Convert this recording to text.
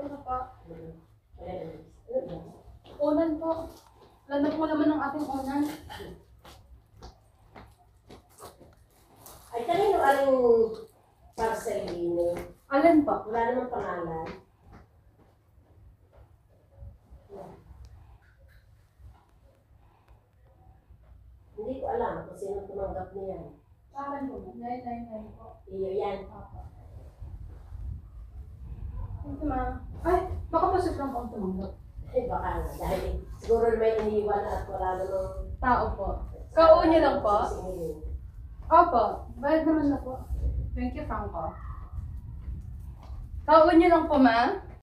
Ano pa? Unan po. Lanap mo naman ng ating unan. Ay, kanino aling parcel din eh? Alin po? Wala namang pangalan. Hindi ko alam kung sino tumanggap niyan. Akin po. 999 po. Iyo yan. Thank you, ma. Ay, baka pa sa front ako tumanggap. Ay, baka nga. Dahil siguro may iniwan at wala namang... Tao po. Kauun niyo lang po? Sisingilin. Opo. Bayad naman na po. Thank you, Franco. Kauun niyo lang po, ma.